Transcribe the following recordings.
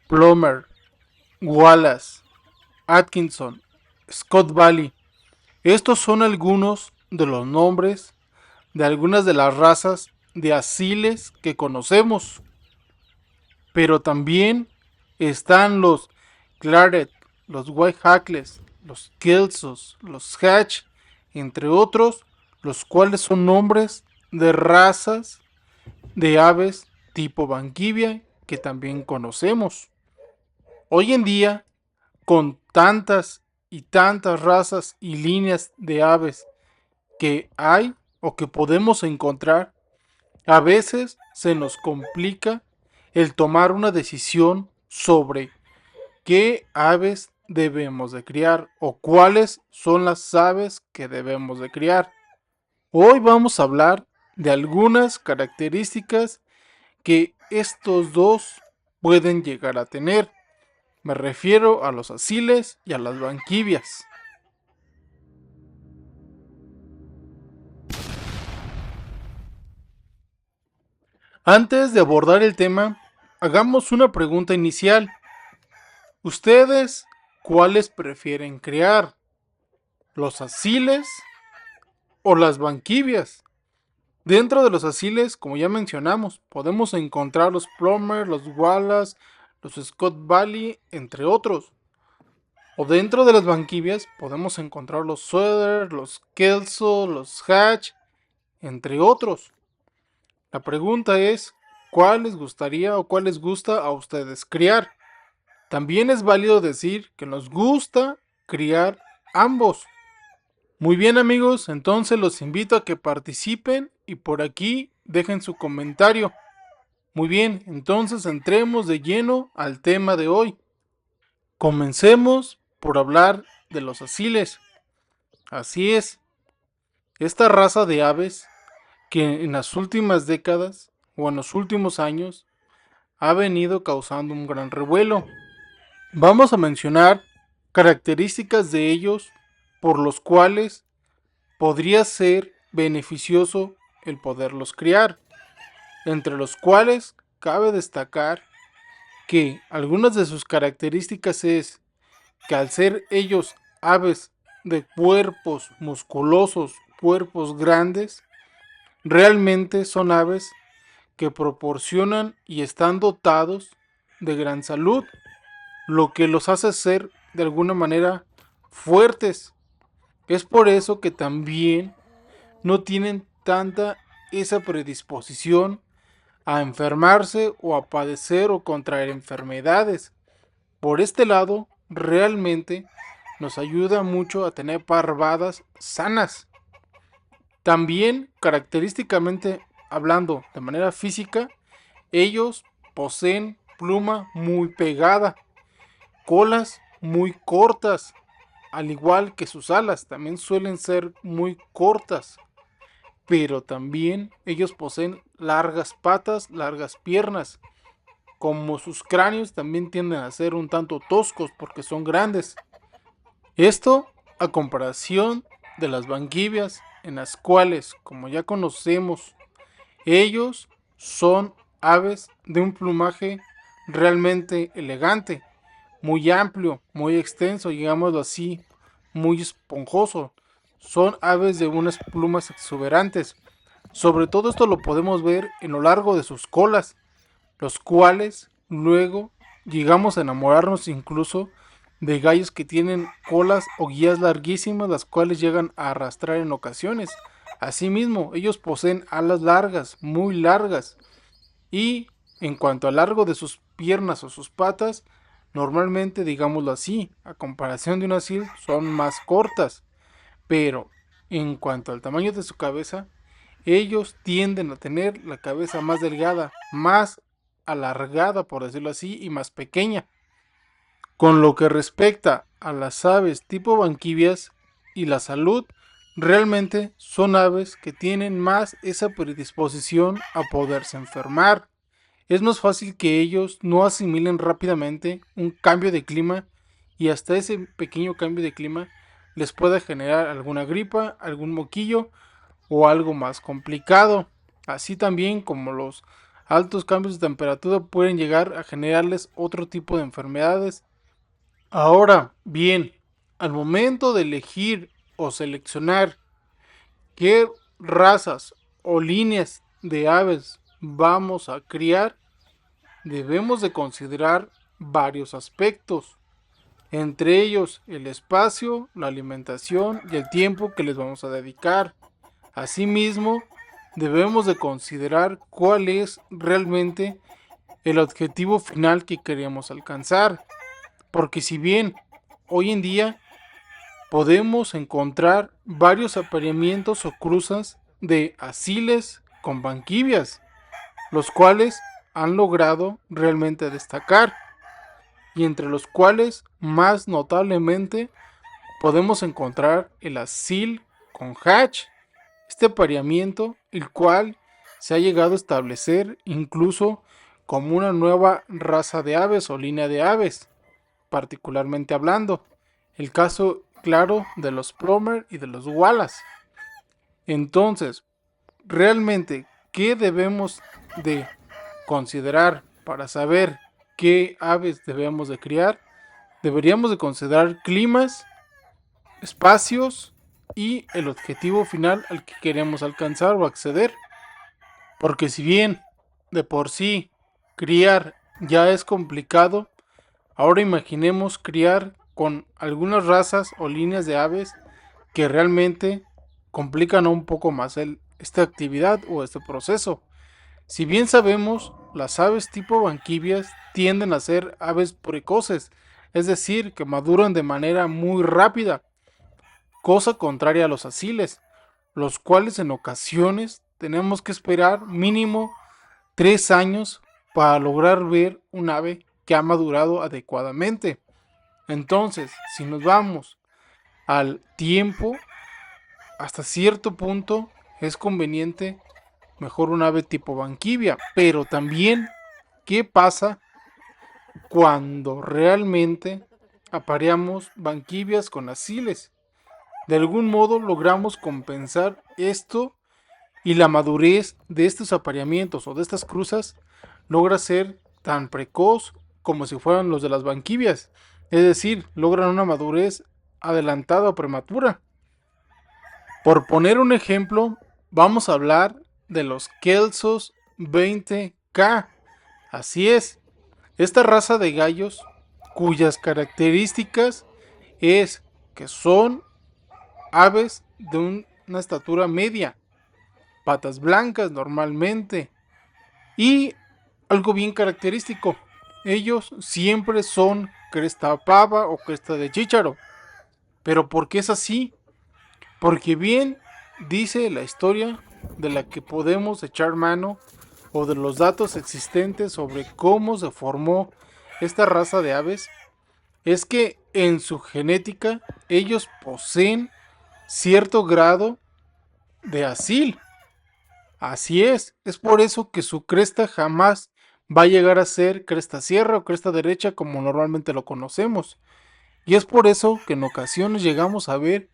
Plummer, Wallace, Atkinson, Scott Valley. Estos son algunos de los nombres de algunas de las razas de asiles que conocemos. Pero también están los Claret, los Whitehackles, los Kelsos, los Hatch, entre otros, los cuales son nombres de razas de aves tipo Banquivia que también conocemos. Hoy en día, con tantas y tantas razas y líneas de aves que hay o que podemos encontrar, a veces se nos complica el tomar una decisión sobre qué aves debemos de criar o cuáles son las aves que debemos de criar. Hoy vamos a hablar de algunas características que estos dos pueden llegar a tener. Me refiero a los asiles y a las banquivias. Antes de abordar el tema, hagamos una pregunta inicial. ¿Ustedes cuáles prefieren criar? ¿Los asiles o las banquivias? Dentro de los asiles, como ya mencionamos, podemos encontrar los Plummer, los Wallace, los Scott Valley, entre otros. O dentro de las banquivias podemos encontrar los Sweater, los Kelso, los Hatch, entre otros. La pregunta es, ¿cuál les gustaría o cuál les gusta a ustedes criar? También es válido decir que nos gusta criar ambos. Muy bien amigos, entonces los invito a que participen y por aquí dejen su comentario. Muy bien, entonces entremos de lleno al tema de hoy. Comencemos por hablar de los asiles. Así es, esta raza de aves que en las últimas décadas o en los últimos años ha venido causando un gran revuelo. Vamos a mencionar características de ellos por los cuales podría ser beneficioso el poderlos criar, entre los cuales cabe destacar que algunas de sus características es que al ser ellos aves de cuerpos musculosos, cuerpos grandes, realmente son aves que proporcionan y están dotados de gran salud, lo que los hace ser de alguna manera fuertes. Es por eso que también no tienen tanta esa predisposición a enfermarse o a padecer o contraer enfermedades. Por este lado, realmente nos ayuda mucho a tener parvadas sanas. También, característicamente hablando de manera física, ellos poseen pluma muy pegada, colas muy cortas, al igual que sus alas también suelen ser muy cortas, pero también ellos poseen largas patas, largas piernas, como sus cráneos también tienden a ser un tanto toscos porque son grandes. Esto a comparación de las banquivias, en las cuales, como ya conocemos, ellos son aves de un plumaje realmente elegante, muy amplio, muy extenso, digámoslo así, muy esponjoso. Son aves de unas plumas exuberantes. Sobre todo esto lo podemos ver en lo largo de sus colas, los cuales luego llegamos a enamorarnos incluso de gallos que tienen colas o guías larguísimas, las cuales llegan a arrastrar en ocasiones. Asimismo, ellos poseen alas largas, muy largas, y en cuanto al largo de sus piernas o sus patas, normalmente, digámoslo así, a comparación de un asil, son más cortas. Pero en cuanto al tamaño de su cabeza, ellos tienden a tener la cabeza más delgada, más alargada, por decirlo así, y más pequeña. Con lo que respecta a las aves tipo banquivias y la salud, realmente son aves que tienen más esa predisposición a poderse enfermar. Es más fácil que ellos no asimilen rápidamente un cambio de clima y hasta ese pequeño cambio de clima les pueda generar alguna gripa, algún moquillo o algo más complicado. Así también como los altos cambios de temperatura pueden llegar a generarles otro tipo de enfermedades. Ahora bien, al momento de elegir o seleccionar qué razas o líneas de aves vamos a criar, debemos de considerar varios aspectos, entre ellos el espacio, la alimentación y el tiempo que les vamos a dedicar. Asimismo, debemos de considerar cuál es realmente el objetivo final que queremos alcanzar, porque si bien hoy en día podemos encontrar varios apareamientos o cruzas de asiles con banquivias, los cuales han logrado realmente destacar, y entre los cuales más notablemente podemos encontrar el asil con hatch, este apareamiento el cual se ha llegado a establecer incluso como una nueva raza de aves o línea de aves, particularmente hablando, el caso claro de los Plomer y de los Wallace. Entonces, realmente, ¿qué debemos de considerar para saber qué aves debemos de criar? Deberíamos de considerar climas, espacios y el objetivo final al que queremos alcanzar o acceder. Porque si bien de por sí criar ya es complicado, ahora imaginemos criar con algunas razas o líneas de aves que realmente complican un poco más esta actividad o este proceso. Si bien sabemos, las aves tipo banquivias tienden a ser aves precoces, es decir, que maduran de manera muy rápida, cosa contraria a los asiles, los cuales en ocasiones tenemos que esperar mínimo 3 años para lograr ver un ave que ha madurado adecuadamente. Entonces, si nos vamos al tiempo, hasta cierto punto es conveniente mejor un ave tipo banquivia, pero también, ¿qué pasa cuando realmente apareamos banquivias con asiles? De algún modo logramos compensar esto y la madurez de estos apareamientos o de estas cruzas logra ser tan precoz como si fueran los de las banquivias, es decir, logran una madurez adelantada o prematura. Por poner un ejemplo, vamos a hablar de los Kelsos 20K. Así es, esta raza de gallos cuyas características es que son aves de una estatura media, patas blancas normalmente, y algo bien característico, ellos siempre son cresta pava o cresta de chícharo. Pero ¿por qué es así? Porque bien dice la historia de la que podemos echar mano o de los datos existentes sobre cómo se formó esta raza de aves, es que en su genética ellos poseen cierto grado de asil. Así es por eso que su cresta jamás va a llegar a ser cresta sierra o cresta derecha como normalmente lo conocemos. Y es por eso que en ocasiones llegamos a ver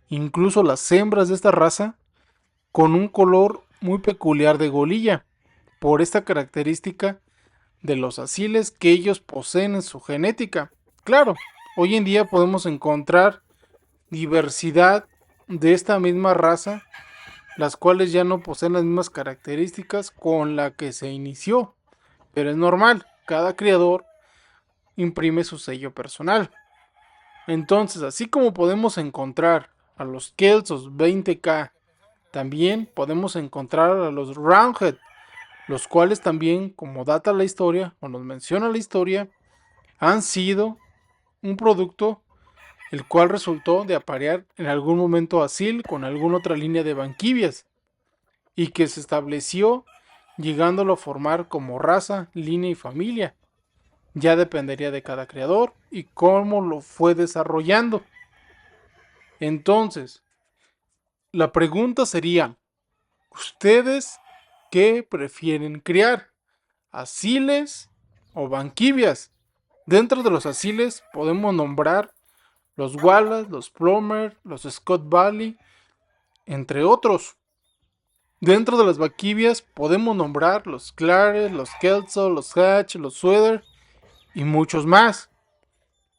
incluso las hembras de esta raza con un color muy peculiar de golilla, por esta característica de los asiles que ellos poseen en su genética. Claro, hoy en día podemos encontrar diversidad de esta misma raza, las cuales ya no poseen las mismas características con la que se inició, pero es normal, cada criador imprime su sello personal. Entonces, así como podemos encontrar a los Kelsos 20K, también podemos encontrar a los Roundhead, los cuales también, como data la historia o nos menciona la historia, han sido un producto el cual resultó de aparear en algún momento asil con alguna otra línea de banquivias y que se estableció llegándolo a formar como raza, línea y familia. Ya dependería de cada creador y cómo lo fue desarrollando. Entonces, la pregunta sería, ¿ustedes qué prefieren criar? ¿Asiles o banquivias? Dentro de los asiles podemos nombrar los Wallace, los Plomer, los Scott Valley, entre otros. Dentro de las vaquivias podemos nombrar los Claret, los Kelso, los Hatch, los Sweater y muchos más.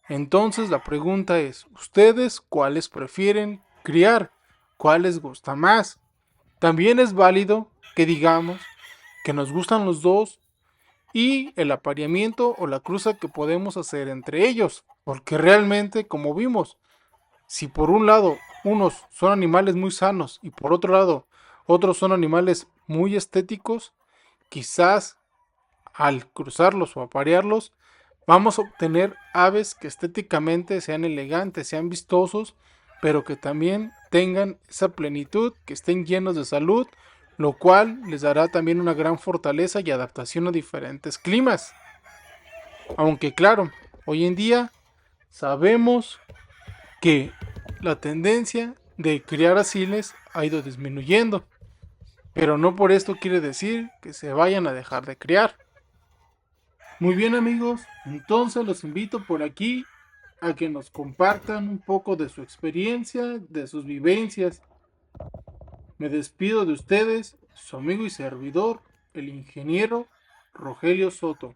Entonces la pregunta es, ¿ustedes cuáles prefieren criar? ¿Cuál les gusta más? También es válido que digamos que nos gustan los dos y el apareamiento o la cruza que podemos hacer entre ellos. Porque realmente, como vimos, si por un lado unos son animales muy sanos y por otro lado otros son animales muy estéticos, quizás al cruzarlos o aparearlos vamos a obtener aves que estéticamente sean elegantes, sean vistosos, pero que también tengan esa plenitud, que estén llenos de salud, lo cual les dará también una gran fortaleza y adaptación a diferentes climas. Aunque claro, hoy en día sabemos que la tendencia de criar asiles ha ido disminuyendo, pero no por esto quiere decir que se vayan a dejar de criar. Muy bien amigos, entonces los invito por aquí a que nos compartan un poco de su experiencia, de sus vivencias. Me despido de ustedes, su amigo y servidor, el ingeniero Rogelio Soto.